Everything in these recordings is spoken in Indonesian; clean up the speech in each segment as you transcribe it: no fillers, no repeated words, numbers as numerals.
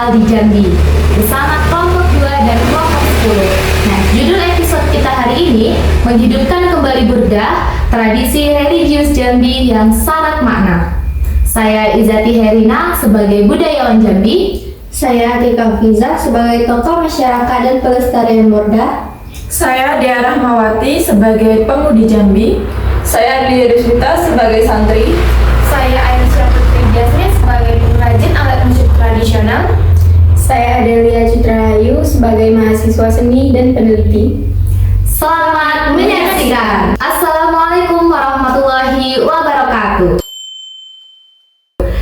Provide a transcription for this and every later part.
lokal di Jambi bersama kelompok 2 dan kelompok 10. Nah, judul episode kita hari ini menghidupkan kembali burdah, tradisi religius Jambi yang syarat makna. Saya Izati Herina sebagai budayawan Jambi. Saya Atika Fiza sebagai tokoh masyarakat dan pelestarian burdah. Saya Dia Rahmawati sebagai pemudi Jambi. Saya Lia Rizwita sebagai santri. Saya Aisyah Putri Jasmine sebagai pengrajin alat musik tradisional. Saya Adelia Citrahayu sebagai mahasiswa seni dan peneliti. Selamat menyaksikan. Assalamualaikum warahmatullahi wabarakatuh.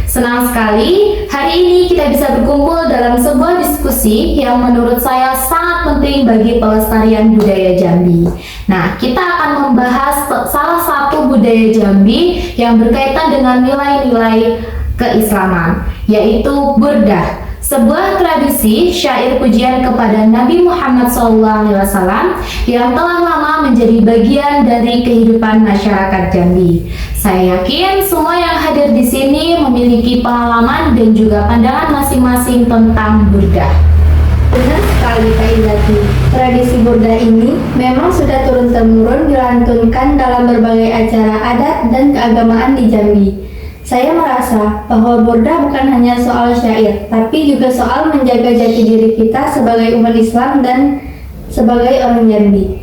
Senang sekali hari ini kita bisa berkumpul dalam sebuah diskusi yang menurut saya sangat penting bagi pelestarian budaya Jambi. Nah, kita akan membahas salah satu budaya Jambi yang berkaitan dengan nilai-nilai keislaman, yaitu burdah. Sebuah tradisi syair pujian kepada Nabi Muhammad SAW yang telah lama menjadi bagian dari kehidupan masyarakat Jambi. Saya yakin semua yang hadir di sini memiliki pengalaman dan juga pandangan masing-masing tentang burdah. Benar sekali Kak Izati, tradisi burdah ini memang sudah turun-temurun dilantunkan dalam berbagai acara adat dan keagamaan di Jambi. Saya merasa bahwa burdah bukan hanya soal syair, tapi juga soal menjaga jati diri kita sebagai umat Islam dan sebagai orang Jambi.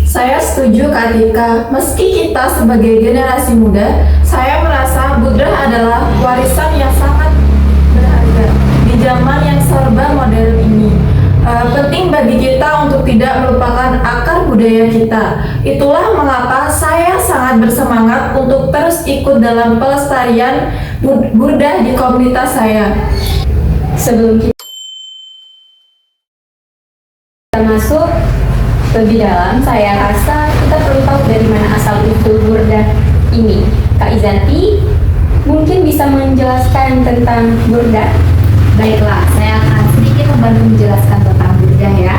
Saya setuju Kak Atika, meski kita sebagai generasi muda, saya merasa burdah adalah warisan yang sangat berharga di zaman yang serba modern ini. Penting bagi kita untuk tidak melupakan akar budaya kita. Itulah mengapa saya sangat bersemangat untuk terus ikut dalam pelestarian burdah di komunitas saya. Sebelum kita masuk lebih dalam, saya rasa kita perlu tahu dari mana asal usul burdah ini. Kak Izati mungkin bisa menjelaskan tentang burdah. Baiklah, saya akan sedikit membantu menjelaskan tentang burdah ya.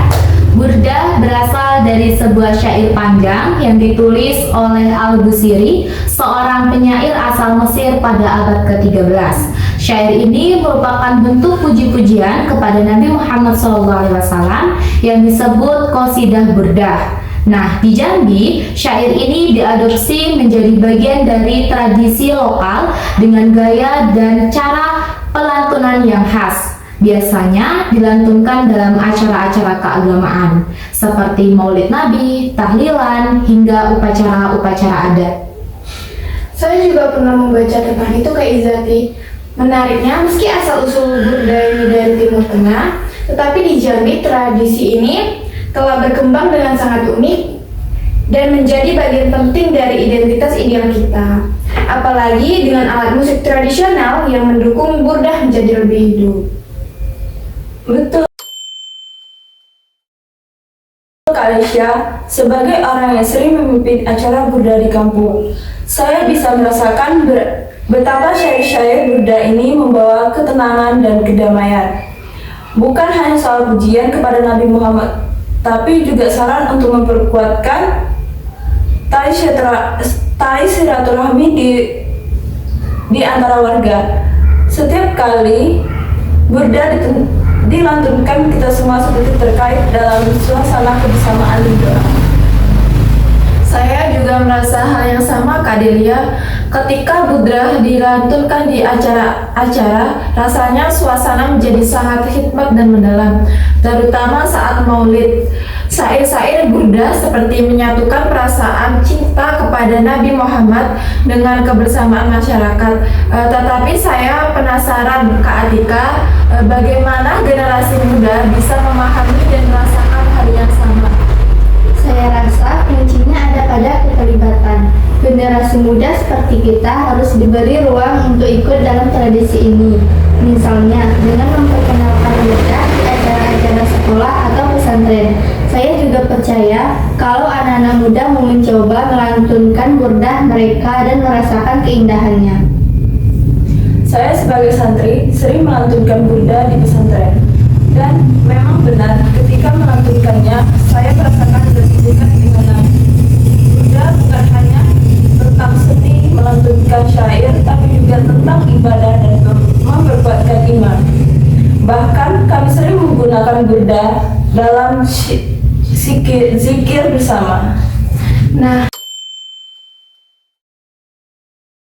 Burdah berasal dari sebuah syair panjang yang ditulis oleh Al-Busiri, seorang penyair asal Mesir pada abad ke-13. Syair ini merupakan bentuk puji-pujian kepada Nabi Muhammad SAW yang disebut qasidah burdah. Nah, di Jambi, syair ini diadopsi menjadi bagian dari tradisi lokal dengan gaya dan cara pelantunan yang khas. Biasanya dilantunkan dalam acara-acara keagamaan seperti Maulid Nabi, tahlilan, hingga upacara-upacara adat. Saya juga pernah membaca tentang itu Kak Izati. Menariknya, meski asal-usul burdah ini dari Timur Tengah, tetapi di Jambi tradisi ini telah berkembang dengan sangat unik dan menjadi bagian penting dari identitas ideal kita. Apalagi dengan alat musik tradisional yang mendukung burdah menjadi lebih hidup. Betul Kak Aisyah, sebagai orang yang sering memimpin acara burdah di kampung, saya bisa merasakan betapa syair-syair burdah ini membawa ketenangan dan kedamaian. Bukan hanya soal pujian kepada Nabi Muhammad, tapi juga saran untuk memperkuatkan tali silaturahmi di antara warga. Setiap kali burdah dilantunkan, kita semua seperti terkait dalam suasana kebersamaan di doa. Saya juga merasa hal yang sama Kak Delia. Ketika burdah dilantunkan di acara-acara, rasanya suasana menjadi sangat hikmat dan mendalam, terutama saat maulid. Syair-syair burdah seperti menyatukan perasaan cinta kepada Nabi Muhammad dengan kebersamaan masyarakat. Tetapi saya penasaran Kak Atika, bagaimana generasi muda bisa memahami dan merasakan hal yang sama? Saya rasa kuncinya ada pada keterlibatan. Generasi muda seperti kita harus diberi ruang untuk ikut dalam tradisi ini. Misalnya dengan memperkenalkan burdah di acara-acara sekolah atau pesantren. Saya juga percaya kalau anak-anak muda mau mencoba melantunkan burdah mereka dan merasakan keindahannya. Saya sebagai santri sering melantunkan burdah di pesantren, dan memang benar ketika melantunkannya saya merasakan keterikatan dengan Nabi. Burdah bukan hanya tentang seni melantunkan syair, tapi juga tentang ibadah dan memperkuatkan iman. Bahkan kami sering menggunakan burda dalam zikir bersama. Nah,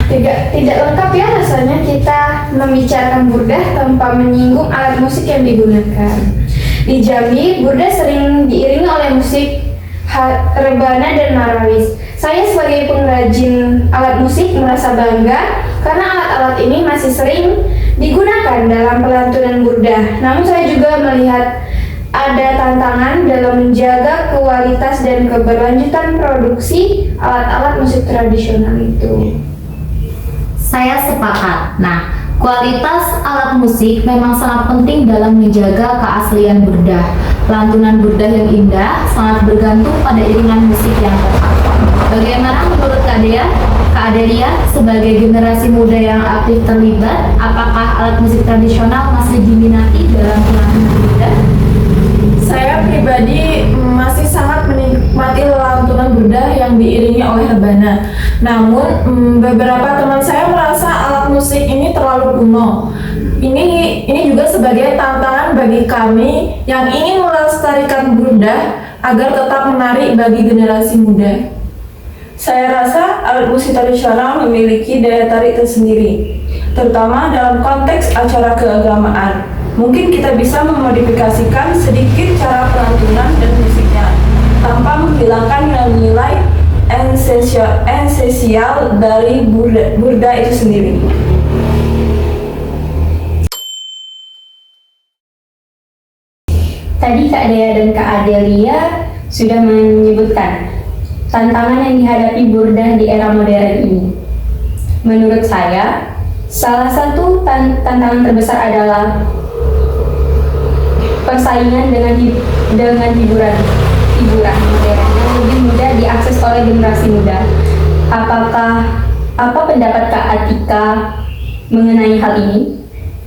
tidak lengkap ya rasanya kita membicarakan burda tanpa menyinggung alat musik yang digunakan. Di Jambi, burda sering diiringi oleh musik rebana dan marawis. Saya sebagai pengrajin alat musik merasa bangga karena alat-alat ini masih sering digunakan dalam pelantunan burda. Namun saya juga melihat ada tantangan dalam menjaga kualitas dan keberlanjutan produksi alat-alat musik tradisional itu. Saya sepakat. Nah, kualitas alat musik memang sangat penting dalam menjaga keaslian burda. Lantunan burda yang indah sangat bergantung pada iringan musik yang tepat. Bagaimana menurut Kak Dea? Kak Adelia, sebagai generasi muda yang aktif terlibat, apakah alat musik tradisional masih diminati dalam pelantunan burda? Saya pribadi masih sangat menikmati lantunan burda yang diiringi oleh rebana. Namun, beberapa teman saya merasa alat musik ini terlalu kuno. Ini juga sebagai tantangan bagi kami yang ingin melestarikan burda agar tetap menarik bagi generasi muda. Saya rasa alat musik tradisional memiliki daya tarik tersendiri, terutama dalam konteks acara keagamaan. Mungkin kita bisa memodifikasikan sedikit cara pelantunan dan musiknya, tanpa menghilangkan nilai esensial dari burda itu sendiri. Tadi Kak Dea dan Kak Adelia sudah menyebutkan tantangan yang dihadapi burda di era modern ini. Menurut saya, salah satu tantangan terbesar adalah persaingan dengan hiburan modern yang lebih mudah diakses oleh generasi muda. Apa pendapat Kak Atika mengenai hal ini?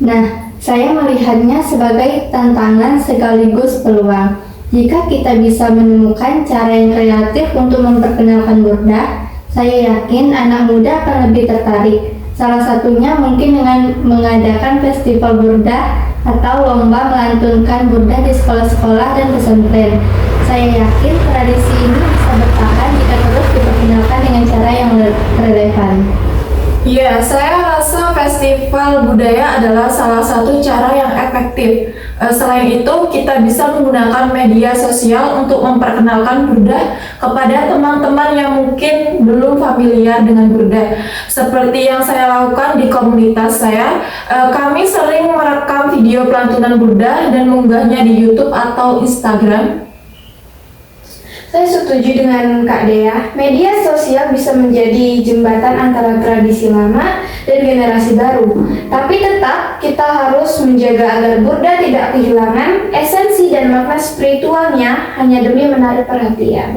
Nah, saya melihatnya sebagai tantangan sekaligus peluang. Jika kita bisa menemukan cara yang kreatif untuk memperkenalkan burda, saya yakin anak muda akan lebih tertarik. Salah satunya mungkin dengan mengadakan festival burda atau lomba melantunkan burda di sekolah-sekolah dan pesantren. Saya yakin tradisi ini bisa bertahan jika terus diperkenalkan dengan cara yang relevan. Ya, saya rasa festival budaya adalah salah satu cara yang efektif. Selain itu, kita bisa menggunakan media sosial untuk memperkenalkan burda kepada teman-teman yang mungkin belum familiar dengan burda. Seperti yang saya lakukan di komunitas saya, kami sering merekam video pelantunan burda dan mengunggahnya di YouTube atau Instagram. Saya setuju dengan Kak Dea, media sosial bisa menjadi jembatan antara tradisi lama dan generasi baru. Tapi tetap kita harus menjaga agar burda tidak kehilangan esensi dan makna spiritualnya hanya demi menarik perhatian.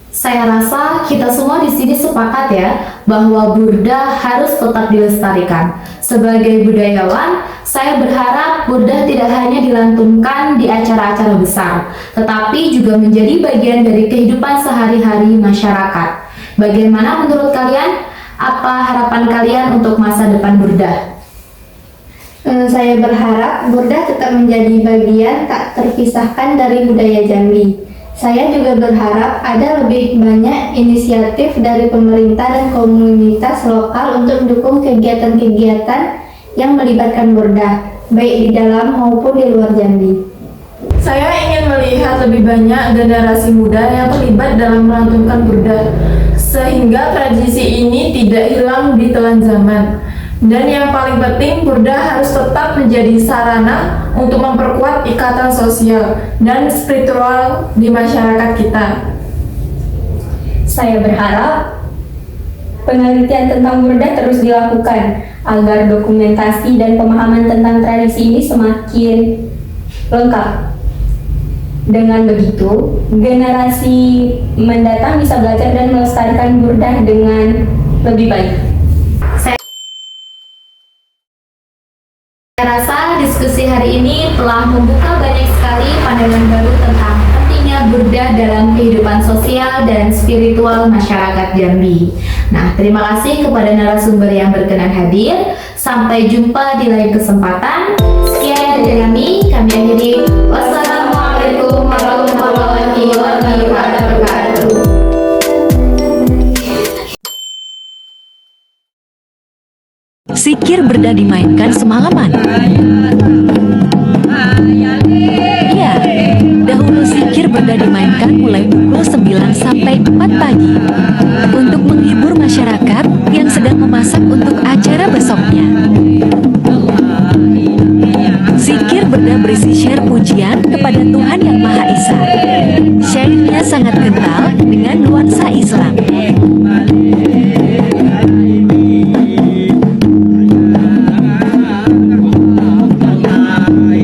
Saya rasa kita semua di sini sepakat ya bahwa burda harus tetap dilestarikan. Sebagai budayawan, saya berharap burda tidak hanya dilantunkan di acara-acara besar, tetapi juga menjadi bagian dari kehidupan sehari-hari masyarakat. Bagaimana menurut kalian? Apa harapan kalian untuk masa depan burda? Saya berharap burda tetap menjadi bagian tak terpisahkan dari budaya Jambi. Saya juga berharap ada lebih banyak inisiatif dari pemerintah dan komunitas lokal untuk mendukung kegiatan-kegiatan yang melibatkan burda, baik di dalam maupun di luar Jambi. Saya ingin melihat lebih banyak generasi muda yang terlibat dalam melantunkan burda, sehingga tradisi ini tidak hilang di telan zaman. Dan yang paling penting, burda harus tetap menjadi sarana untuk memperkuat ikatan sosial dan spiritual di masyarakat kita. Saya berharap penelitian tentang burda terus dilakukan agar dokumentasi dan pemahaman tentang tradisi ini semakin lengkap. Dengan begitu, generasi mendatang bisa belajar dan melestarikan burda dengan lebih baik. Saya rasa diskusi hari ini telah membuka banyak sekali pandangan baru tentang pentingnya burda dalam kehidupan sosial dan spiritual masyarakat Jambi. Nah, terima kasih kepada narasumber yang berkenan hadir. Sampai jumpa di lain kesempatan. Sekian dari kami akhiri. Wassalamualaikum warahmatullahi wabarakatuh. Zikir berda dimainkan semalaman. Iya, dahulu zikir berda dimainkan mulai pukul 9 sampai 4 pagi untuk menghibur masyarakat yang sedang memasak untuk acara besoknya. Zikir berda berisi syair pujian kepada Tuhan Yang Maha Esa. Syairnya sangat kental dengan nuansa Islam.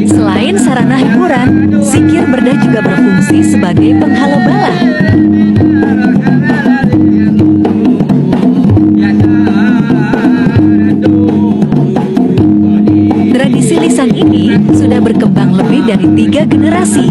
Selain sarana hiburan, zikir berda juga berfungsi sebagai penghalau bala. Tradisi lisan ini sudah berkembang lebih dari 3 generasi.